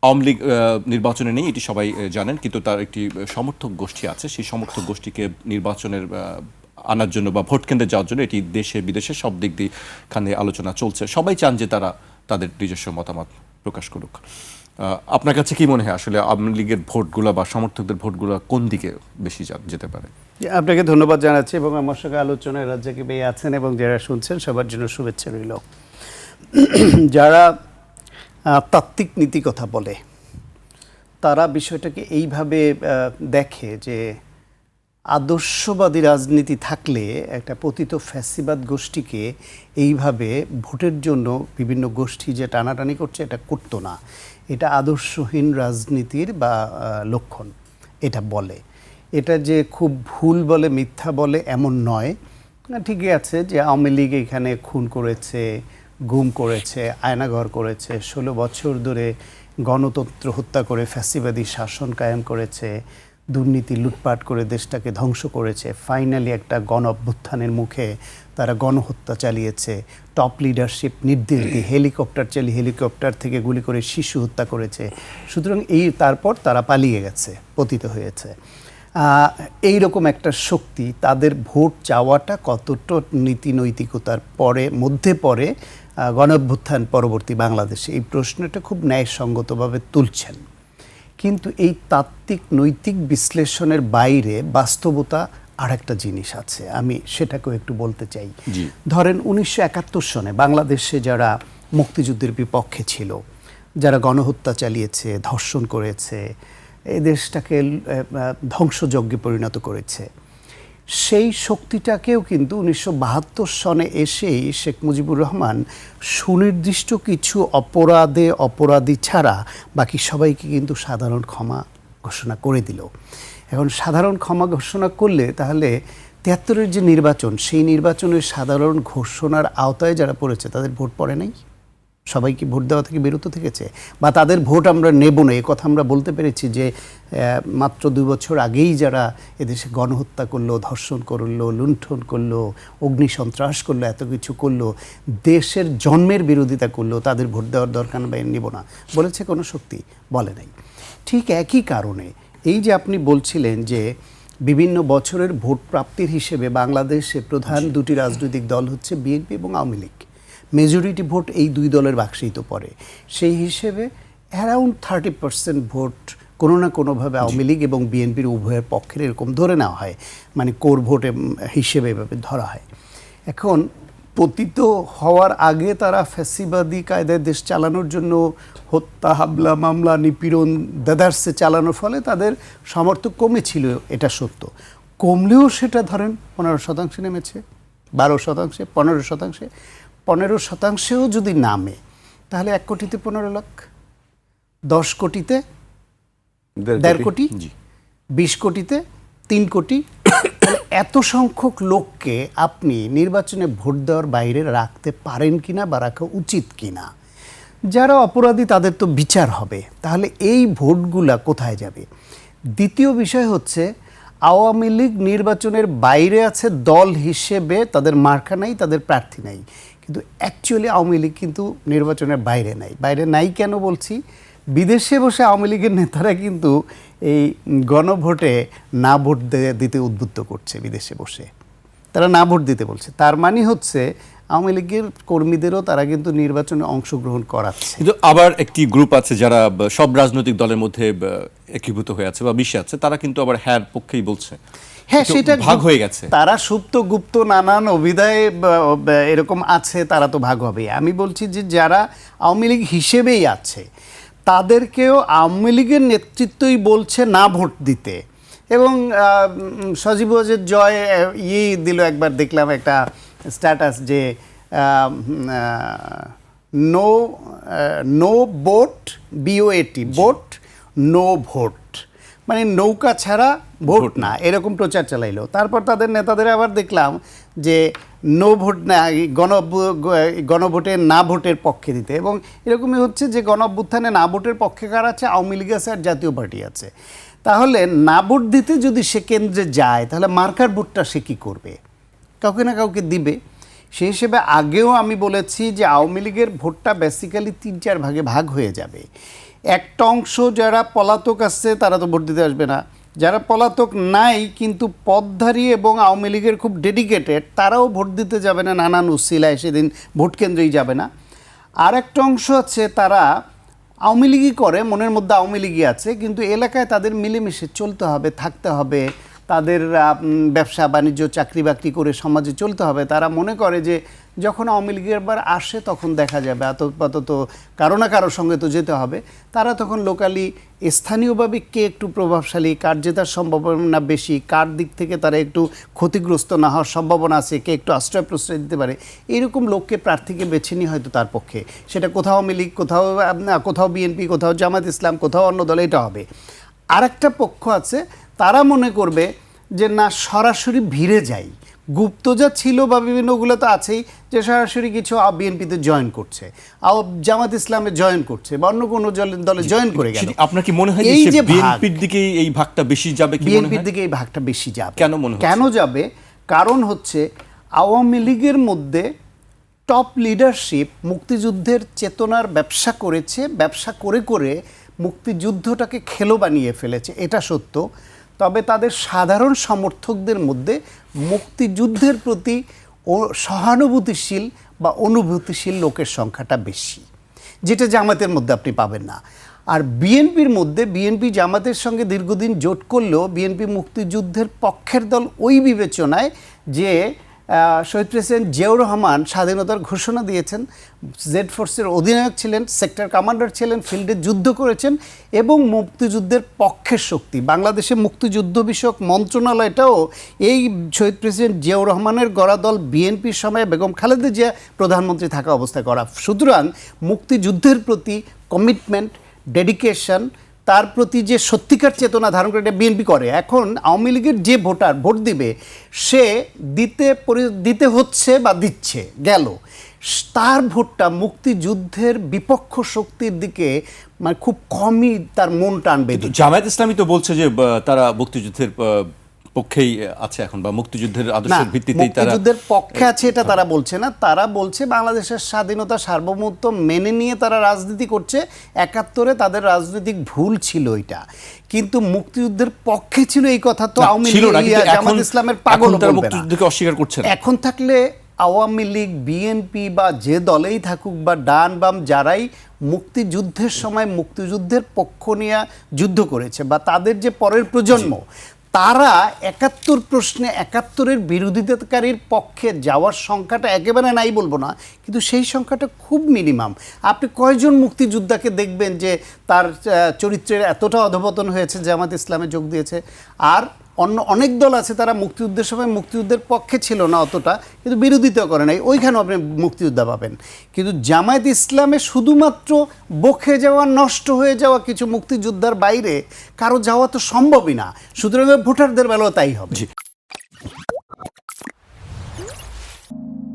আওয়ামী লীগ নির্বাচনে নেই, এটি সবাই জানেন, কিন্তু তার একটি সমর্থক গোষ্ঠী আছে। সেই সমর্থক গোষ্ঠীকে নির্বাচনের আনার জন্য বা ভোট কেন্দ্রে যাওয়ার জন্য এটি দেশে বিদেশে সব দিক দিয়ে খানে আলোচনা চলছে। সবাই চান যে তারা তাদের নিজস্ব মতামত প্রকাশ করুক। আপনার কাছে কি মনে হয় আসলে আওয়ামী লীগের ভোটগুলো বা সমর্থকদের ভোটগুলো কোন দিকে বেশি যেতে পারে? আপনাকে ধন্যবাদ জানাচ্ছি এবং আমার সঙ্গে আলোচনায় রাজ্জাকি ভাই আছেন এবং যারা শুনছেন সবার জন্য শুভেচ্ছা রইল। যারা তাত্ত্বিক নীতি কথা বলে তারা বিষয়টাকে এইভাবে দেখে যে আদর্শবাদী রাজনীতি থাকলে একটা পতিত ফ্যাসিবাদ গোষ্ঠীকে এইভাবে ভোটের জন্য বিভিন্ন গোষ্ঠী যে টানাটানি করছে এটা করতো না, এটা আদর্শহীন রাজনীতির বা লক্ষণ এটা বলে। এটা যে খুব ভুল বলে মিথ্যা বলে এমন নয়। ঠিকই আছে যে আওয়ামী লীগ এখানে খুন করেছে, গুম করেছে, আয়নাঘর করেছে, 16 বছর ধরে গণতন্ত্র হত্যা করে ফ্যাসিবাদী শাসন কায়েম করেছে, দুর্নীতি লুটপাট করে দেশটাকে ধ্বংস করেছে। ফাইনালি একটা গণ অভ্যুত্থানের মুখে তারা গণহত্যা চালিয়েছে, টপ লিডারশিপ নির্দেশ দিয়ে হেলিকপ্টার চালিয়ে হেলিকপ্টার থেকে গুলি করে শিশু হত্যা করেছে। সুতরাং তারপর তারা পালিয়ে গেছে, পতিত হয়েছে। এই রকম একটা শক্তি তাদের ভোট চাওয়াটা কতটা নীতি নৈতিকতার মধ্যে পড়ে গণঅভ্যুত্থান পরবর্তী বাংলাদেশে, এই প্রশ্নটা খুব ন্যায়সঙ্গতভাবে তুলছেন। কিন্তু এই তাত্ত্বিক নৈতিক বিশ্লেষণের বাইরে বাস্তবতা আর একটা জিনিস আছে, আমি সেটাকেও একটু বলতে চাই। ধরেন 1971 সনে বাংলাদেশে যারা মুক্তিযুদ্ধের বিপক্ষে ছিল, যারা গণহত্যা চালিয়েছে, ধর্ষণ করেছে, এই দেশটাকে ধ্বংসযজ্ঞে পরিণত করেছে, সেই শক্তিটাকেও কিন্তু 1972 সনে এসেই শেখ মুজিবুর রহমান সুনির্দিষ্ট কিছু অপরাধী ছাড়া বাকি সবাইকে কিন্তু সাধারণ ক্ষমা ঘোষণা করে দিল। এখন সাধারণ ক্ষমা ঘোষণা করলে তাহলে 73-এর যে নির্বাচন, সেই নির্বাচনের সাধারণ ঘোষণার আওতায় যারা পড়েছে তাদের ভোট পড়ে নাই? সবাই কি ভোট দেওয়া থেকে বিরত থেকেছে? বা তাদের ভোট আমরা নেব না, এ কথা আমরা বলতে পেরেছি যে মাত্র 2 বছর আগেই যারা এদেশে গণহত্যা করলো, ধর্ষণ করলো, লুণ্ঠন করলো, অগ্নিসন্ত্রাস করলো, এত কিছু করলো, দেশের জন্মের বিরোধিতা করলো, তাদের ভোট দেওয়ার দরকার বা নেব না বলেছে কোনো শক্তি? বলে নাই। ঠিক একই কারণে এই যে আপনি বলছিলেন যে বিভিন্ন বছরের ভোট প্রাপ্তির হিসেবে বাংলাদেশে প্রধান দুটি রাজনৈতিক দল হচ্ছে বিএনপি এবং আওয়ামী লীগ। মেজরিটি ভোট এই দুই দলের বাক্সেই তো পড়ে। সেই হিসেবে অ্যারাউন্ড 30% ভোট কোনো না কোনোভাবে আওয়ামী লীগ এবং বিএনপির উভয়ের পক্ষের এরকম ধরে নেওয়া হয়, মানে কোর ভোট হিসেবে এভাবে ধরা হয়। এখন পতিত হওয়ার আগে তারা ফ্যাসিবাদী কায়দায় দেশ চালানোর জন্য হত্যা, হামলা, মামলা, নিপীড়ন দেদারসে চালানোর ফলে তাদের সমর্থক কমেছিল, এটা সত্য। কমলেও সেটা ধরেন 15% নেমেছে, 12%, 15%। 15%ও যদি নামে তাহলে 1 কোটিতে 15 লাখ, 10 কোটিতে 1.5 কোটি, 20 কোটিতে 3 কোটি। এত সংখ্যক লোককে আপনি নির্বাচনে ভোট দেওয়ার বাইরে রাখতে পারেন কিনা বা রাখা উচিত কিনা? যারা অপরাধী তাদের তো বিচার হবে, তাহলে এই ভোটগুলা কোথায় যাবে? দ্বিতীয় বিষয় হচ্ছে আওয়ামী লীগ নির্বাচনের বাইরে আছে দল হিসেবে, তাদের মার্কা নাই, তাদের প্রার্থী নাই, কিন্তু অ্যাকচুয়ালি আওয়ামী লীগ কিন্তু নির্বাচনের বাইরে নাই। বাইরে নাই কেন বলছি? বিদেশে বসে আওয়ামী লীগের নেতারা কিন্তু এই গণভোটে না ভোট দিতে উদ্বুদ্ধ করছে, বিদেশে বসে তারা না ভোট দিতে বলছে। তার মানে হচ্ছে আওয়ামী লীগের কর্মীদেরও তারা কিন্তু নির্বাচনে অংশগ্রহণ করাচ্ছে। কিন্তু আবার একটি গ্রুপ আছে যারা সব রাজনৈতিক দলের মধ্যে একীভূত হয়ে আছে বা মিশে আছে, তারা কিন্তু আবার হ্যার পক্ষেই বলছে। হ্যাঁ, সেটা ভাগ হয়ে গেছে। তারা সুপ্ত গুপ্ত নানান অভিধায় এরকম আছে, তারা তো ভাগ হবে। আমি বলছি যে যারা আওয়ামী লীগ হিসেবেই আছে তাদেরকেও আওয়ামী লীগের নেতৃত্বই বলছে না ভোট দিতে। এবং সজীব ওয়াজেদ জয় দিল, একবার দেখলাম একটা স্ট্যাটাস যে no boat, BOAT, boat no vote, মানে নৌকা ছাড়া ভোট না, এরকম প্রচার চালাইলো। তারপর তাদের নেতাদের আবার দেখলাম যে নো ভোট না, গণভোটে না ভোটের পক্ষে দিতে। এবং এরকমই হচ্ছে যে গণঅভ্যুত্থানে না ভোটের পক্ষে কারা আছে? আওয়ামী লীগ আছে আর জাতীয় পার্টি আছে। তাহলে না ভোট দিতে যদি সে কেন্দ্রে যায় তাহলে মার্কার ভোটটা সে কী করবে? কাউকে না কাউকে দিবে। সেই হিসেবে আগেও আমি বলেছি যে আওয়ামী লীগের ভোটটা বেসিক্যালি 3-4 ভাগে ভাগ হয়ে যাবে। একটা অংশ যারা পলাতক আছে তারা তো ভোট দিতে আসবে না, যারা পলাতক নাই কিন্তু পদধারী এবং আওয়ামী লীগের খুব ডেডিকেটেড তারাও ভোট দিতে যাবে না, নানান উসিলায় সেদিন ভোট কেন্দ্রেই যাবে না। আর একটা অংশ আছে তারা আওয়ামী লীগই করে, মনের মধ্যে আওয়ামী লীগই আছে, কিন্তু এলাকায় তাদের মিলেমিশে চলতে হবে, থাকতে হবে, তাদের ব্যবসা বাণিজ্য চাকরি বাকরি করে সমাজে চলতে হবে। তারা মনে করে যে যখন আওয়ামী লীগের বার আসে তখন দেখা যাবে, আপাতত কারো না কারোর সঙ্গে তো যেতে হবে। তারা তখন লোকালি স্থানীয়ভাবে কে একটু প্রভাবশালী, কার জেতার সম্ভাবনা বেশি, কার দিক থেকে তারা একটু ক্ষতিগ্রস্ত না হওয়ার সম্ভাবনা আছে, কে একটু আশ্রয় প্রশ্রয় দিতে পারে, এরকম লোককে প্রার্থীকে বেছে নিয়ে হয়তো তার পক্ষে, সেটা কোথাও আওয়ামী লীগ, কোথাও বিএনপি, কোথাও জামাত ইসলাম, কোথাও অন্য দল, এটা হবে। আরেকটা পক্ষ আছে তারা মনে করবে যে না সরাসরি ভিড়ে যাই, গুপ্তজা ছিল বা বিভিন্নগুলো তো আছেই, যে সরাসরি কিছু বিএনপিতে জয়েন করছে, জামাত ইসলামে জয়েন করছে বা অন্য কোনো দলে জয়েন করে গেল। আপনার কি মনে হয় যে বিএনপির দিকে এই ভাগটা বেশি যাবে? বিএনপির দিকে এই ভাগটা বেশি যাবে। কেন মনে হয়? কেন যাবে? কারণ হচ্ছে আওয়ামী লীগের মধ্যে টপ লিডারশিপ মুক্তিযুদ্ধের চেতনার ব্যবসা করেছে, ব্যবসা করে করে মুক্তিযুদ্ধটাকে খেলো বানিয়ে ফেলেছে, এটা সত্য। তবে তাদের সাধারণ সমর্থকদের মধ্যে মুক্তিযুদ্ধের প্রতি সহানুভূতিশীল বা অনুভূতিশীল লোকের সংখ্যাটা বেশি, যেটা জামাতের মধ্যে আপনি পাবেন না। আর বিএনপির মধ্যে, বিএনপি জামাতের সঙ্গে দীর্ঘদিন জোট করলেও বিএনপি মুক্তিযুদ্ধের পক্ষের দল ওই বিবেচনায় যে শহীদ প্রেসিডেন্ট জিয়াউর রহমান স্বাধীনতার ঘোষণা দিয়েছেন, জেড ফোর্সের অধিনায়ক ছিলেন, সেক্টর কমান্ডার ছিলেন, ফিল্ডে যুদ্ধ করেছেন এবং মুক্তিযুদ্ধের পক্ষের শক্তি। বাংলাদেশে মুক্তিযুদ্ধ বিষয়ক মন্ত্রণালয়টাও এই শহীদ প্রেসিডেন্ট জিয়াউর রহমানের গড়া দল বিএনপির সময় বেগম খালেদা জিয়া প্রধানমন্ত্রী থাকা অবস্থায় করা। সুতরাং মুক্তিযুদ্ধের প্রতি কমিটমেন্ট, ডেডিকেশন, তার প্রতি যে সত্যিকার চেতনা ধারণ করে এটা বিএনপি করে। এখন আওয়ামী লীগের যে ভোটার ভোট দিবে সে দিতে হচ্ছে বা দিচ্ছে গেল, তার ভোটটা মুক্তিযুদ্ধের বিপক্ষ শক্তির দিকে মানে খুব কমই তার মন টানবে। জামায়াত ইসলামী তো বলছে যে তারা মুক্তিযুদ্ধের পক্ষেই আছে এখন, বা মুক্তিযুদ্ধের আদর্শের ভিত্তিতেই তারা মুক্তিযুদ্ধের পক্ষে আছে এটা তারা বলছে না, তারা বলছে বাংলাদেশের স্বাধীনতা সার্বভৌমত্ব মেনে নিয়ে তারা রাজনীতি করছে। ৭১-এ তাদের রাজনৈতিক ভুল ছিল এটা, কিন্তু মুক্তিযুদ্ধের পক্ষে ছিল এই কথা তো আওয়ামী লীগ, জামাত ইসলামের পাগল মুক্তিযুদ্ধকে অস্বীকার করছে। এখন থাকলে আওয়ামী লীগ, বিএনপি বা যে দলেই থাকুক বা ডান বাম যারাই মুক্তিযুদ্ধের সময় মুক্তিযুদ্ধের পক্ষ নিয়ে যুদ্ধ করেছে বা তাদের যে পরের প্রজন্ম, তারা ৭১ প্রশ্নে ৭১-এর বিরোধিতাকারীর পক্ষে যাওয়ার সংখ্যাটা একেবারে নাই বলবো না, কিন্তু সেই সংখ্যাটা খুব মিনিমাম। আপনি কয়জন মুক্তিযোদ্ধাকে দেখবেন যে তার চরিত্রের এতটা অধপতন হয়েছে জামাত ইসলামে যোগ দিয়েছে? আর অন্য অনেক দল আছে তারা মুক্তিযুদ্ধের সময় মুক্তিযুদ্ধের পক্ষে ছিল না অতটা, কিন্তু বিরোধিতা করে নাই, ওইখানেও আপনি মুক্তিযোদ্ধা পাবেন। কিন্তু জামায়াত ইসলামে শুধুমাত্র বকে যাওয়া, নষ্ট হয়ে যাওয়া কিছু মুক্তিযোদ্ধার বাইরে কারো যাওয়া তো সম্ভবই না, সুতরাং ভোটারদের বেলাও তাই হবে।